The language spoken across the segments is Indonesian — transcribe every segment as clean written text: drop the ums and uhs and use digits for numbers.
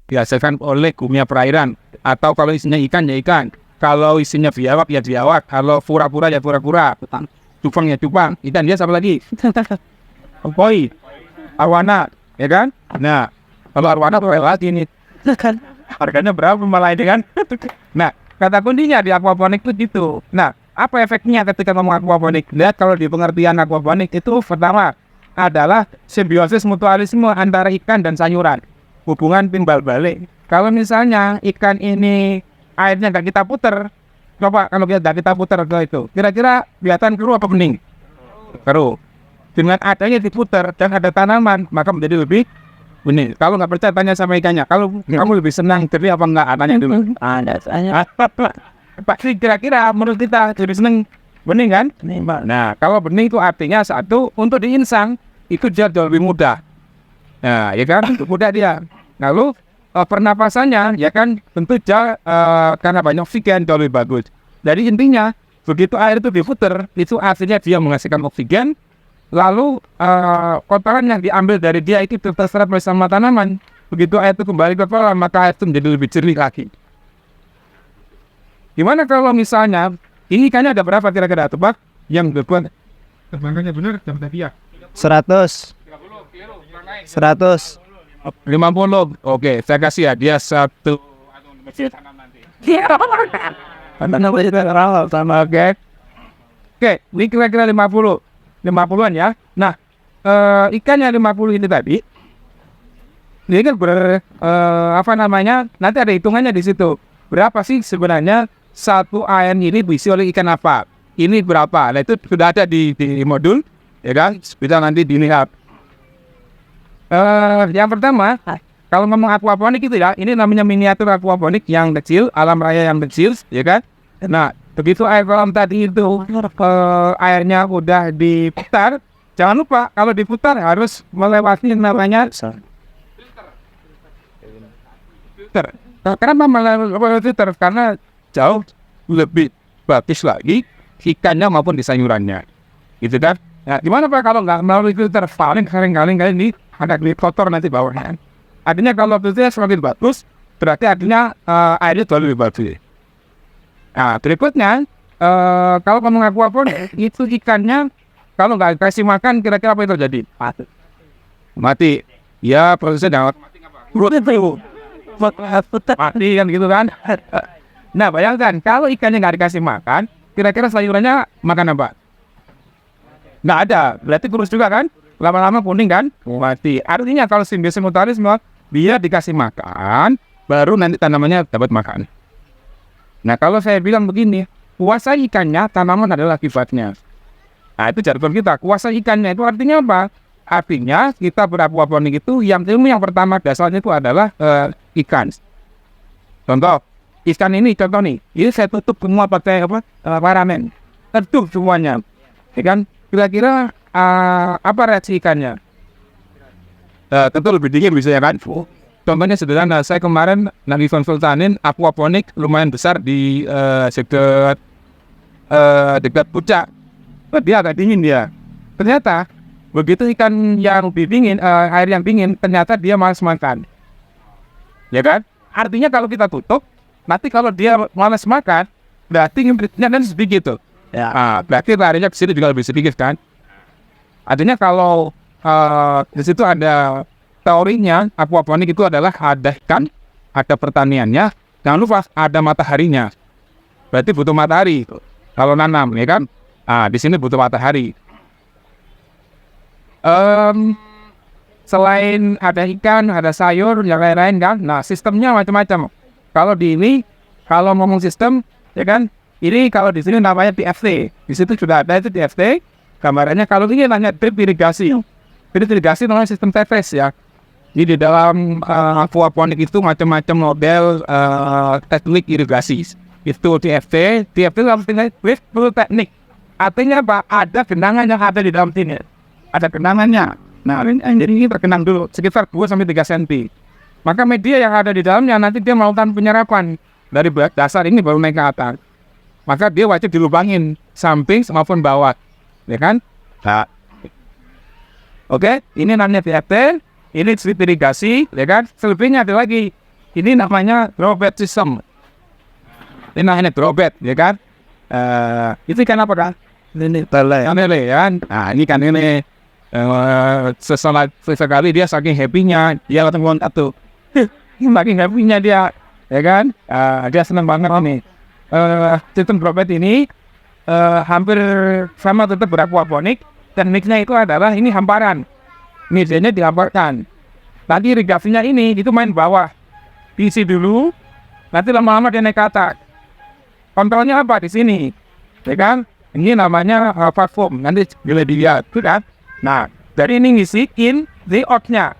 Dihasilkan oleh gumia perairan, atau kalau isinya ikan ya ikan, kalau isinya biawak ya biawak, kalau pura-pura ya pura-pura, cupang ya cupang, ikan dia apa lagi? Koi, arwana, ya kan? Nah, kalau arwana berapa lagi nih? Harganya berapa malah ini kan? Nah, kata kuncinya di aquaponik itu gitu. Nah, apa efeknya ketika ngomong aquaponik? Lihat, kalau di pengertian aquaponik itu pertama adalah simbiosis mutualisme antara ikan dan sayuran. Hubungan timbal balik. Kalau misalnya ikan ini airnya nggak kita puter, coba kalau kita puter ke itu, kira-kira kelihatan keruh apa bening? Keruh. Dengan adanya diputer dan ada tanaman, maka menjadi lebih bening. Kalau nggak percaya, tanya sama ikannya. Kalau kamu lebih senang jernih apa enggak? Tanya dulu. Pasti kira-kira menurut kita lebih senang bening kan? Nah, kalau bening itu artinya satu, untuk diinsang itu dia jauh lebih mudah. Nah, ya kan, mudah dia. Lalu pernapasannya, ya kan, tentu dia karena banyak oksigen jauh lebih bagus. Jadi intinya, begitu air itu diputer, itu artinya dia menghasilkan oksigen. Lalu kotoran yang diambil dari dia itu terserap bersama tanaman. Begitu air itu kembali ke kolam, maka air itu menjadi lebih jernih lagi. Gimana kalau misalnya ini ikannya ada berapa kira-kira, tebak? Yang berbuat terbangkannya benar, dapat hadiah 100. 100. 50. Oke, saya kasih hadiah satu. Oke, ini kira-kira 50-an ya. Nah, ikan yang 50 ini tadi, ini kan nanti ada hitungannya di situ. Berapa sih sebenarnya satu air ini diisi oleh ikan apa? Ini berapa? Nah, itu sudah ada di modul, ya kan? Bisa nanti dilihat. Yang pertama, kalau ngomong aquaponik itu ya, ini namanya miniatur aquaponik yang kecil, alam raya yang kecil, ya kan? Nah, begitu air kolam tadi itu airnya udah diputar, jangan lupa kalau diputar harus melewati namanya filter. Kenapa melewati filter? Karena jauh lebih bagus lagi ikannya maupun di sayurannya, gitu kan? Nah, gimana Pak kalau nggak melalui filter? Paling kali ini ada grip kotor nanti bawahnya. Artinya kalau filternya semakin bagus, berarti artinya airnya jauh lebih bagus. Nah, berikutnya, kalau ngomong aquaponik, itu ikannya kalau nggak kasih makan, kira-kira apa yang terjadi? Mati. Ya, prosesnya mati kan gitu kan. Nah, bayangkan kalau ikannya nggak dikasih makan, kira-kira sayurannya makan apa? Nggak ada, berarti kurus juga kan? Lama-lama kuning kan? Mati. Artinya kalau simbiosis mutualisme, dia dikasih makan, baru nanti tanamannya dapat makan. Nah, kalau saya bilang begini, kuasa ikannya, tanaman adalah akibatnya. Nah, itu jargon kita. Kuasa ikannya itu artinya apa? Artinya kita beraquaponik itu yang pertama dasarnya itu adalah ikan. Contoh, ikan ini contoh nih. Ini saya tutup semua pakai paramen. Tutup semuanya. Ya kan? Kira-kira apa reaksi ikannya? Tentu lebih dingin bisa ya kan? Contohnya sederhana, saya kemarin lagi konsultanin aquaponik lumayan besar di dekat Puncak. Dia agak dingin dia. Ternyata begitu ikan yang dingin, air yang dingin, ternyata dia malas makan. Ya kan? Artinya kalau kita tutup, nanti kalau dia malas makan, berarti ngintipnya kan sedikit tuh. Ya. Berarti larinya ke sini juga lebih sedikit kan? Artinya kalau di situ ada teorinya, aquaponik itu adalah ada ikan, ada pertaniannya, jangan lupa ada mataharinya. Berarti butuh matahari kalau nanam, ya kan? Di sini butuh matahari. Selain ada ikan, ada sayur, yang lain-lain kan? Nah, sistemnya macam-macam. Kalau di ini, kalau ngomong sistem, ya kan? Ini kalau di sini namanya PFT. Di situ sudah ada itu PFT. Gambarannya kalau ini namanya drip irigasi. Drip irigasi namanya sistem TPS ya. Jadi di dalam aquaponik itu macam-macam model teknik irigasi. Itu TFT artinya with full teknik. Artinya apa? Ada genangan yang ada di dalam tinnya. Ada genangannya. Nah, ini tergenang dulu sekitar 2-3 cm. Maka media yang ada di dalamnya nanti dia melakukan penyerapan dari dasar ini baru naik ke atas. Maka dia wajib dilubangin samping maupun bawah, ya kan? Nah. Oke, ini namanya TFT. Ini slip irigasi, ya kan? Selebihnya ada lagi. Ini namanya drawbed system. Ini namanya drawbed, ya kan? Itu ikan apa kan? Ini lele, ya kan? Nah, ini kan ini sesekali dia saking happy-nya dia langsung loncat tuh. Saking happy-nya dia, ya kan? Dia senang banget ini. Sistem drawbed ini hampir sama tetap beraquaponik. Tekniknya itu adalah ini hamparan. Medianya dihamparkan. Nanti irigasinya ini itu main bawah. Diisi dulu. Nanti lama-lama dia naik ke atas. Kontrolnya apa di sini? Ya kan? Ini namanya platform. Nanti bila dilihat, itu kan? Nah, dari ini ngisiin di outnya.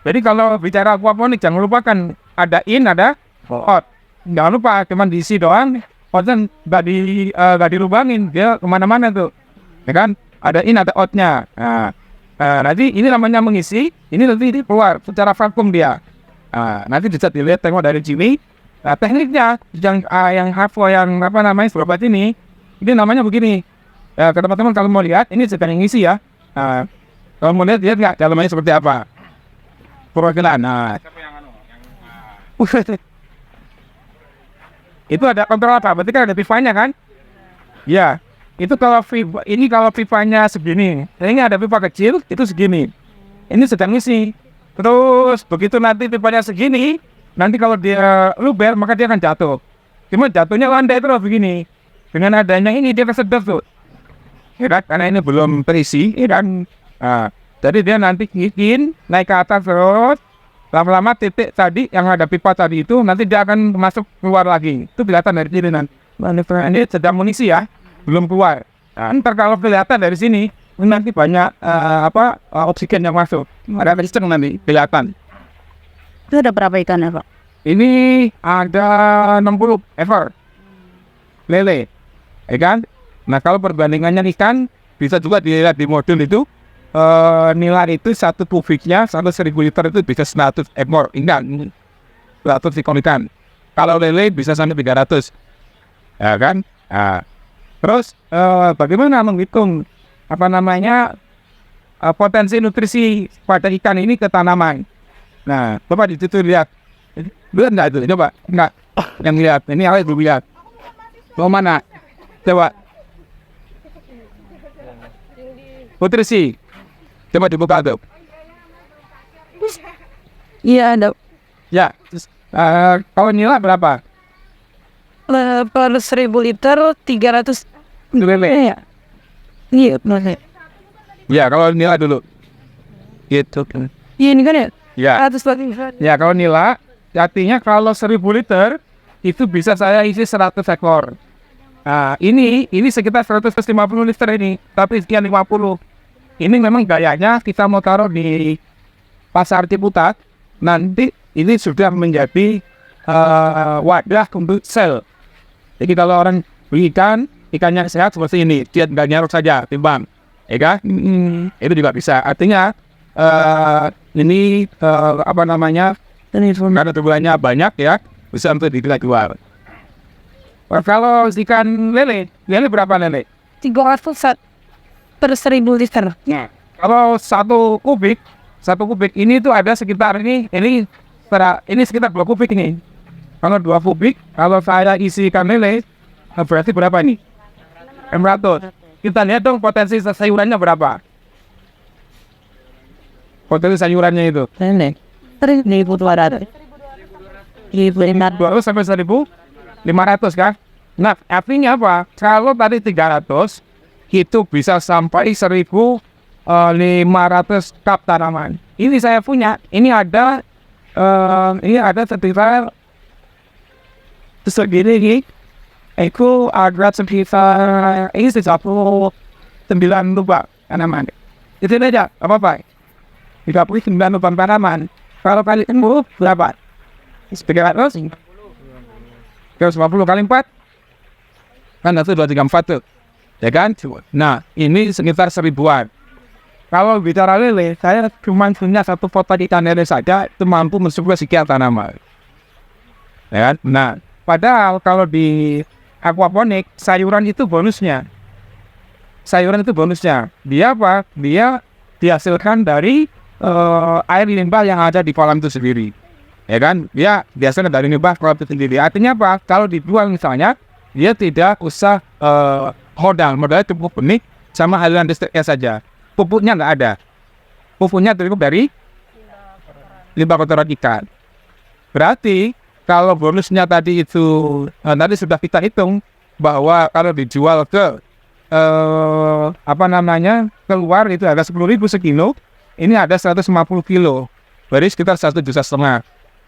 Jadi kalau bicara aquaponik jangan lupakan ada in, ada out. Jangan lupa cuma diisi doang. Outnya nggak dilubangin, dia kemana-mana tuh. Ya kan? Ada in, ada outnya. Nanti ini namanya mengisi, ini nanti keluar secara vakum dia. Nanti bisa dilihat tengok dari sini. Nah, tekniknya yang hafo yang apa namanya drawbed ini namanya begini. Ya, teman-teman kalau mau lihat, ini sedang ngisi ya. Kalau mau lihat nggak dalamnya seperti apa? Perwakilan. Itu ada kontrol apa? Berarti kan ada pipanya kan? Ya. Itu kalau pipanya segini, ini ada pipa kecil, itu segini. Ini sedang ngisi. Terus begitu nanti pipanya segini, nanti kalau dia luber maka dia akan jatuh. Cuma jatuhnya landai terus begini. Dengan adanya ini dia kesedot tuh. Ya kan? Karena ini belum terisi, ya kan? Jadi dia nanti ngikin, naik ke atas terus. Lama-lama titik tadi yang ada pipa tadi itu nanti dia akan masuk keluar lagi. Itu kelihatan dari sini nanti. Ini sedang mengisi ya. Belum keluar. Ntar kalau kelihatan dari sini nanti banyak oksigen yang masuk. Ada kenceng nanti kelihatan. Itu ada berapa ikan ya Pak? Ini ada 60 ekor lele, ya kan? Nah kalau perbandingannya ikan bisa juga dilihat di modul itu. Nilai itu satu kubiknya 1.000 liter itu bisa 100 ekor ikan, 100 ekor ikan. Kalau lele bisa sampai 300, ya kan? Terus bagaimana menghitung potensi nutrisi pada ikan ini ke tanaman? Nah, coba di situ lihat enggak itu? Coba enggak yang lihat. Ini awal belum lihat. Mau mana? Coba. Nutrisi. Coba dibuka tuh. Iya ada. Ya. Kalau nilai berapa? Per 1.000 liter 300 lele. ya. Iya benar. Ya kalau nilai dulu. Gitu. Iya ini kan ya. Ya. 100 lagi. Ya kalau nilai, artinya kalau 1.000 liter itu bisa saya isi 100 ekor. Nah ini sekitar 150 liter ini, tapi sekian 50. Ini memang gayanya kita mau taruh di pasar Ciputat. Nanti ini sudah menjadi wadah untuk sel. Jadi kalau orang beli ikannya sehat seperti ini, dia nggak nyaruk saja, timbang, ya kan? Itu juga bisa. Artinya ini karena tubuhnya banyak ya, bisa untuk dijual. Kalau ikan lele berapa lele? 300 per 1.000 liter. Ya. Kalau satu kubik ini tuh ada sekitar ini sekitar 2 kubik ini. Kalau 2 kubik, kalau saya isi ikan lele, berarti berapa ini? 600. Kita lihat dong potensi sayurannya berapa. Potensi sayurannya itu. Lele. 1.200. 200 sampai 1.500 kan? Nah, artinya apa? Kalau tadi 300, itu bisa sampai 1.500 kap tanaman. Ini saya punya. Ini ada sekitar segini. Itu ada sekitar 39 lubang tanaman. Itu aja, apa-apa. 39 lubang tanaman. Kalau kali 10 berapa? 300 350 kali 4 kan itu 234 tuh, ya kan? Nah ini sekitar 1000-an. Kalau bicara lele, saya cuma punya satu pot ikan lele saja itu mampu mensuplai sekian tanaman, ya kan? Nah padahal kalau di aquaponik sayuran itu bonusnya. Dia apa? Dia dihasilkan dari air limbah yang ada di kolam itu sendiri, ya kan? Dia dihasilkan dari limbah kolam itu sendiri. Artinya apa? Kalau dijual misalnya, dia tidak usah modalnya cukup benih sama aliran listriknya saja. Pupuknya nggak ada. Pupuknya cukup dari limbah kotoran ikan. Berarti kalau bonusnya tadi itu tadi sudah kita hitung bahwa kalau dijual ke keluar itu harga 10.000 sekilo, ini ada 150 kilo, berarti sekitar 1,5 juta.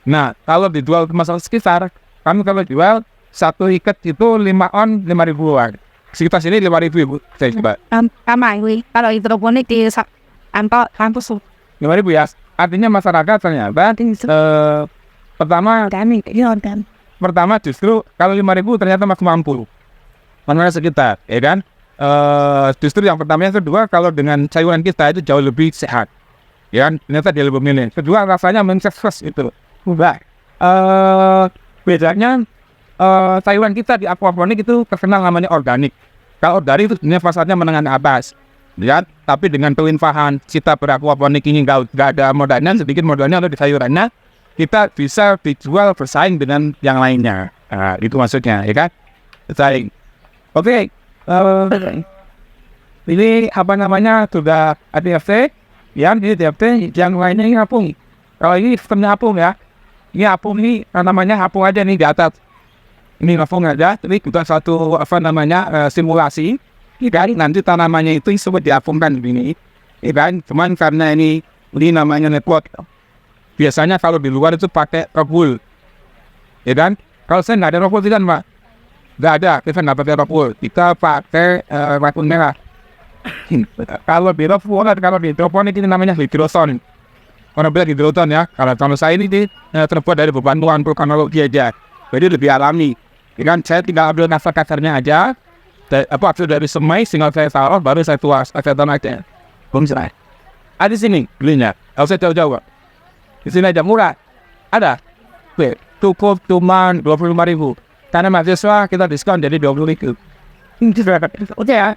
Nah kalau dijual ke masyarakat sekitar, kami kalau jual satu ikat itu 5 on 5.000-an, sekitar sini 5.000 ibu saya coba. Kalau hidroponik di kampus 5.000 ya, artinya masyarakat ternyata pertama justru kalau 5.000 ternyata masih mampu manusia sekitar, ya kan? Justru yang pertama, yang kedua, kalau dengan sayuran kita itu jauh lebih sehat, ya kan? Ternyata dia lebih milih. Kedua, rasanya mensesuaikan itu. Bedanya sayuran kita di aquaponik itu terkenal namanya organik. Kalau organik itu sebenarnya fasadnya menengah atas, ya. Tapi dengan pelimpahan kita beraquaponik ini nggak ada modalnya, sedikit modalnya ada di sayurannya, kita bisa dijual bersaing dengan yang lainnya. Nah, itu maksudnya, ya kan? Bersaing. Oke. Ini sudah ada DFT, ya. Ini DFT, yang lainnya ini apung. Kalau ini sistemnya apung, ya. Ini apung ini namanya apung aja nih di atas. Ini apung aja. Ini kita satu simulasi. Ini kan nanti tanamannya itu semua diapungkan begini. Ini kan cuman karena ini namanya network. Biasanya kalau di luar itu pakai rockwool, ya kan? Kalau saya nggak ada rockwool kan, Pak? Nggak ada, kita nggak pakai rockwool. Kita pakai racun merah. Kalau di rockwool, kalau di hidroponik ini namanya hidroton. Orang bilang hidroton, ya. Kalau saya ini terbuat dari bantuan vulkanologi aja, jadi lebih alami. Ya kan? Saya tinggal ambil kasar-kasarnya aja. Hasil dari semai, tinggal saya taruh, baru saya tuas, saya tanah aja. Ada di sini belinya. Harus saya jauh-jauh. Di sini aja murah. Ada. Cukup cuma 25.000. Karena mahasiswa kita diskon jadi 20.000. Oke ya.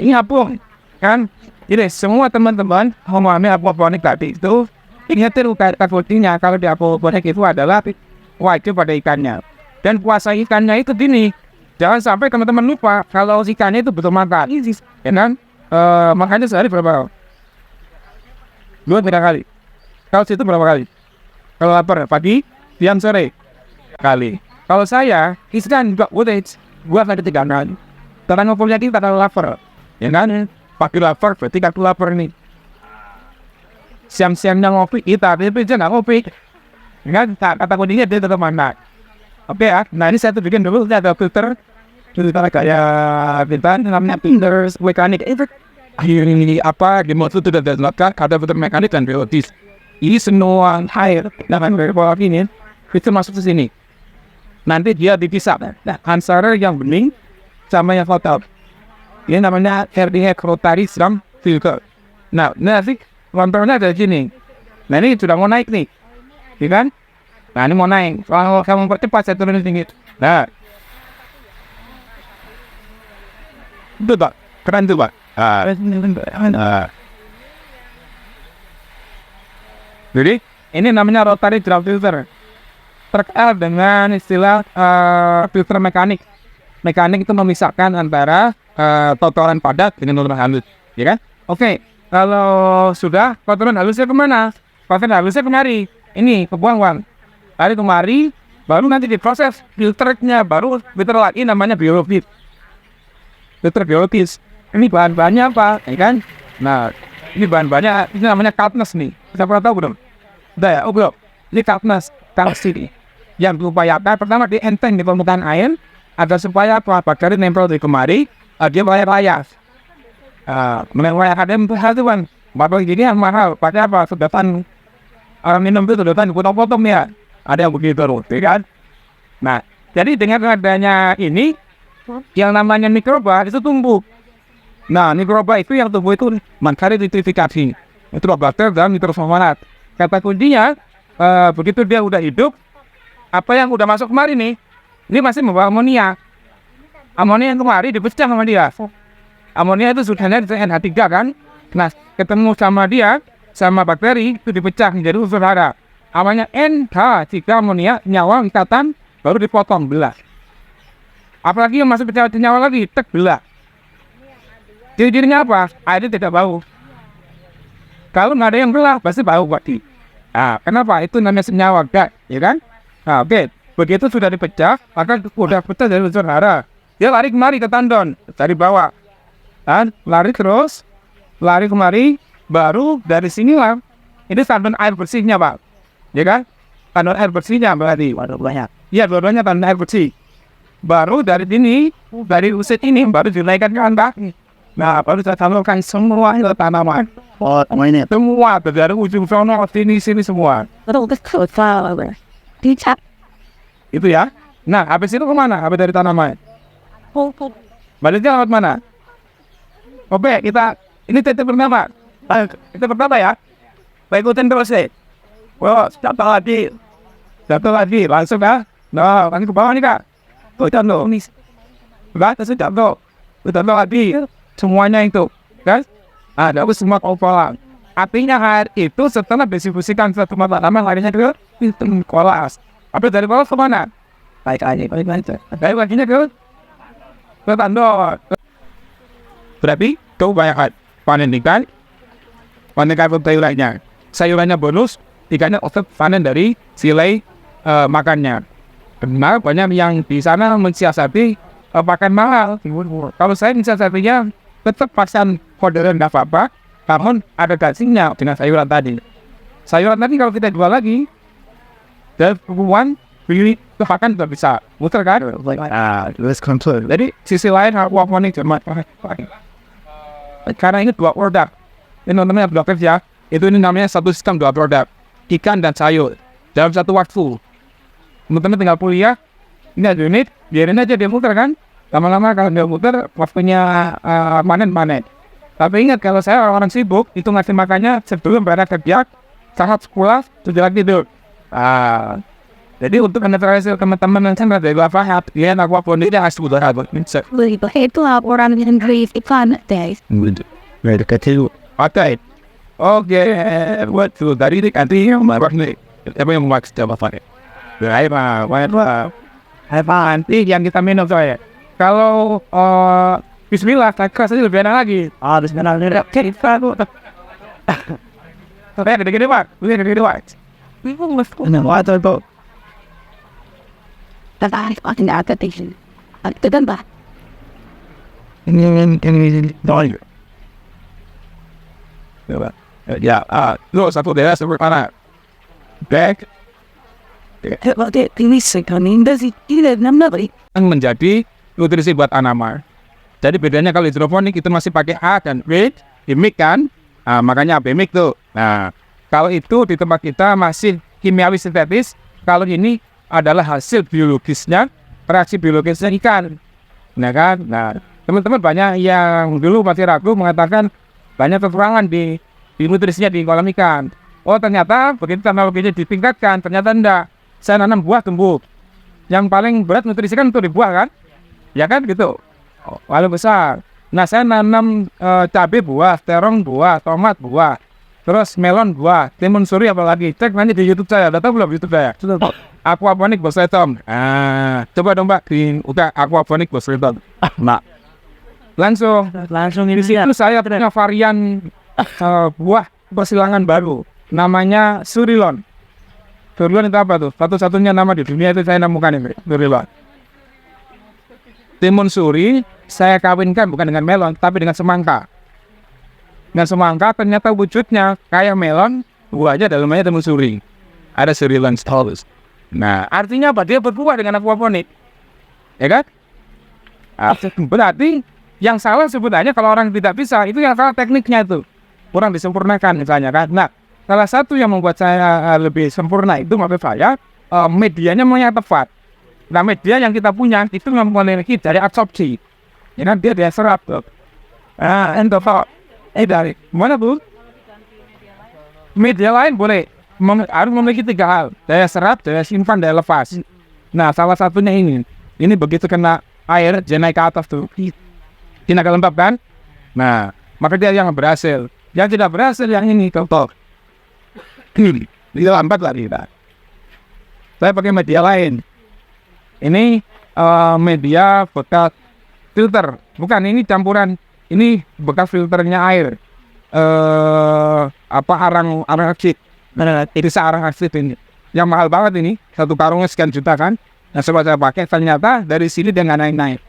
Ini apung. Kan? Jadi semua teman-teman memahami aquaponik tadi itu, ingatin kata kuncinya kalau di aquaponik itu adalah wajib pada ikannya. Dan puasa ikannya itu gini. Jangan sampai teman-teman lupa kalau ikannya itu betul makan. Ya kan? Makannya sehari berapa? 2-3 kali. Kalau situ berapa kali? Kalau lapar pagi, siang, sore kali. Kalau saya ikan juga buat ada 3 kali. Karena ngumpulnya kita kalau lapar, ya kan? Pagi lapar berarti kartu lapar nih. Siang-siangnya ngopi kita, tapi dia nggak ngopi. Ya kan? Kata kuncinya dia tetap makan. Oke ya. Nah ini saya tuh bikin dulu ada filter kayak kita namanya filter mekanik. Ini di motor itu ada filter mekanik dan biologis. Ini semua air dengan beberapa ini itu masuk ke sini. Nanti dia dipisah. Nah, antara yang bening sama yang kotor. Ini namanya RDH rotary drum filter. Nah, nanti konturnya ada sini. Nah, ini sudah mau naik nih, ya kan? Nah, ini mau naik. Kalau kamu percepat, saya turunin tinggi. Nah, itu Pak, keren tuh Pak. Jadi ini namanya rotary drum filter, terkait dengan istilah filter mekanik. Mekanik itu memisahkan antara kotoran padat dengan kotoran halus, ya kan? Oke, kalau sudah kotoran halusnya kemana? Kotoran halusnya kemari, ini kebuang-buang. Hari kemari, baru nanti diproses filternya, baru filter lagi namanya biologis. Filter biologis. Ini bahan-bahannya apa, ya kan? Nah, ini bahan-bahannya, ini namanya kaltness nih. Kita pernah tahu belum? Udah ya, belum. Ini kaltness ini yang diupayakan pertama di enteng di permukaan air, agar supaya bakteri nempel di kemari, dia layak. Melayak ada hal itu kan, baru gini yang mahal. Pakai apa? Sedotan orang minum itu sedotan dipotong-potong ya. Ada yang begitu loh, ya kan? Nah, jadi dengan adanya ini, yang namanya mikroba itu tumbuh. Nah, mikroba itu yang tumbuh itu mencari nitrifikasi. Itu bakteri dan nitrosomanat. Kata kuncinya, begitu dia udah hidup, apa yang udah masuk kemari nih, ini masih membawa amonia. Amonia yang kemari dipecah sama dia. Amonia itu sudahnya NH3 kan. Nah, ketemu sama dia, sama bakteri, itu dipecah menjadi unsur hara. Awalnya NH3 amonia, nyawa ikatan, baru dipotong, belah. Apalagi yang masuk ke nyawa lagi, tek belah. Ciri-cirinya apa? Airnya tidak bau. Kalau nggak ada yang belah, pasti bau berarti. Nah, kenapa? Itu namanya senyawa gas, ya kan? Nah, oke. Begitu sudah dipecah, maka udah pecah dari unsur hara. Dia lari kemari ke tandon, dari bawah. Dan lari terus, lari kemari, baru dari sinilah, ini tandon air bersihnya, Pak. Ya kan? Tandon air bersihnya berarti. Waduh banyak. Iya, dua-duanya tandon air bersih. Baru dari sini, dari usit ini, baru dinaikkan ke atas. Nah, baru saya salurkan semua itu tanaman. Oh, ini. Semua, dari ujung sono, sini semua. Tidak. Itu ya. Nah, habis itu kemana? Habis dari tanaman. Baliknya lewat mana? Oke, kita, ini titik pertama. Titik pertama ya. Baik, ikutin terus deh. Wah, jatuh lagi, langsung ya. Nah, lagi ke bawah nih kak. Tuh, jatuh. Enggak, terus jatuh lagi. Semuanya itu, kan? Ada semua kompolan. Artinya air itu setelah distribusikan satu tanaman larinya ke kolas. Habis dari kolas kemana? Baik laginya ke tandon. Berarti itu banyak panen ikan untuk sayurannya bonus, ikannya untuk panen dari silai makannya. Benar, banyak yang di sana mensiasati pakan mahal. Kalau saya mensiasatinya tetap pasang modern nggak apa-apa, namun ada gasingnya dengan sayuran tadi. Sayuran tadi kalau kita jual lagi, dan hubungan beli ke pakan tidak bisa, muter kan? Let's conclude. Jadi sisi lain aquaponik cermat. Karena ini dua produk. Ini namanya dua kerja. Itu ini namanya satu sistem dua produk. Ikan dan sayur. Dalam satu waktu. Teman-teman tinggal kuliah. Ini ada unit. Biarin aja dia muter kan. Lama-lama kalau dia muter, waktunya panen. Tapi ingat kalau saya orang-orang sibuk, itu ngasih makannya sebelum berangkat kerja. Saat sekolah, sudah tidur. Jadi untuk menetralisir teman-teman yang sana dari lapangan, dia aquaponik dia harus sudah habis. Itu laporan yang dari ikan deh. Oke, buat itu dari ini nanti yang marah nih, apa yang maksud apa nih? Nanti yang kita minum saya. Kalau Bismillah, keras aja lebih enak lagi. Bismillah. Tapi gede-gede pak, Pak. Waduh itu. Tertarik tidak ada di sini. Itu kan pak. Ini. Ya, lu satu daerah seperti mana? Back. Ini sekarang ini tidak nampak. Yang menjadi nutrisi buat tanaman. Jadi bedanya kalau hidroponik itu masih pakai A dan B, himik kan? Makanya abemik tuh. Nah, kalau itu di tempat kita masih kimiawi sintetis. Kalau ini adalah hasil biologisnya, reaksi biologisnya ikan. Nah kan? Nah, teman-teman banyak yang dulu masih ragu mengatakan banyak kekurangan di nutrisinya di kolam ikan. Oh ternyata begitu teknologinya ditingkatkan, ternyata enggak. Saya nanam buah tumbuh. Yang paling berat nutrisi kan untuk di buah kan? Ya kan gitu. Paling besar. Nah saya nanam cabai buah, terong buah, tomat buah, terus melon buah, timun suri apalagi. Cek nanti di YouTube saya. Udah tahu belum YouTube saya? Sudah. Aquaponik Bos Retom. Coba dong Mbak di udah Aquaponik Bos Retom. Mbak. Langsung ini di situ saya punya varian buah persilangan baru. Namanya Surilon. Surilon itu apa tuh? Satu-satunya nama di dunia itu saya nemukan ini. Surilon. Timun suri saya kawinkan bukan dengan melon tapi dengan semangka. Dengan semangka ternyata wujudnya kayak melon, buahnya dalamnya timun suri. Ada Surilon stolus. Nah, artinya apa? Dia berbuah dengan aquaponik. Ya kan? Berarti yang salah sebenarnya kalau orang tidak bisa, itu yang salah tekniknya itu. Kurang disempurnakan misalnya kan. Nah, salah satu yang membuat saya lebih sempurna itu menurut saya medianya yang tepat. Nah, media yang kita punya itu memiliki dari absorpsi. Ya kan, dia serap tuh. Endofil. Dari mana tuh? Media lain boleh harus memiliki 3 hal: daya serap, daya simpan, daya lepas. Nah, salah satunya ini. Ini begitu kena air, dia naik ke atas tuh. Dia agak lembab kan? Nah, maka dia yang berhasil. Yang tidak berhasil yang ini, contoh. Dia lambat lah dia. Saya pakai media lain. Ini media bekas filter. Bukan, ini campuran. Ini bekas filternya air. Arang aksid. Bisa arang aksid ini. Yang mahal banget ini. Satu karungnya sekian juta kan. Nah, coba saya pakai, ternyata dari sini dia nggak naik-naik.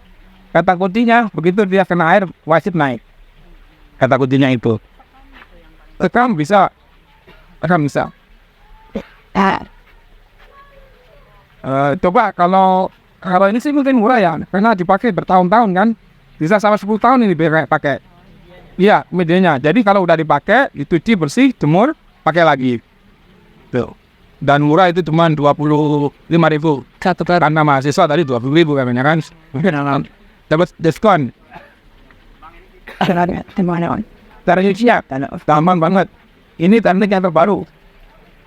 Kata kuncinya, begitu dia kena air, wasit naik. Kata kuncinya itu. Rekam bisa. Coba kalau ini sih mungkin murah ya, karena dipakai bertahun-tahun kan. Bisa sama 10 tahun ini pakai. Iya, medianya. Jadi kalau udah dipakai, dicuci bersih, jemur, pakai lagi. Tuh. Dan murah itu cuma 25.000. Karena mahasiswa tadi 20.000 katanya kan. Dapat diskon. Tariknya siap, gampang banget. Ini teknik yang terbaru.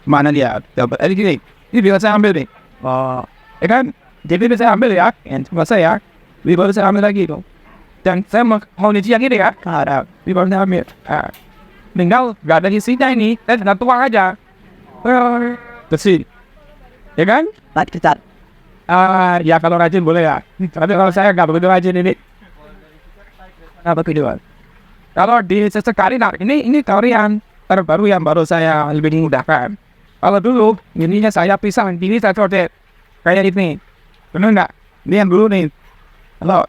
Mana dia? Dapat gini. Ini bisa saya ambil nih. Ya kan? Jadi bisa ambil ya. Cuma saya. Ini baru saya ambil lagi tuh. Dan saya mau nyuci yang ini ya. Ini baru saya ambil. Tinggal gak ada isinya ini. Saya tinggal tuang aja. Bersih. Ya kan? Ya kalau rajin boleh ya. Tapi kalau saya nggak begitu rajin ini. Apa kedua? Kalau di sesekali, nah ini teorian terbaru yang baru saya lebih mudahkan. Kalau dulu ininya saya pisah, ini saya codet kayak ini. Benar nggak? Ini yang dulu nih. Kalau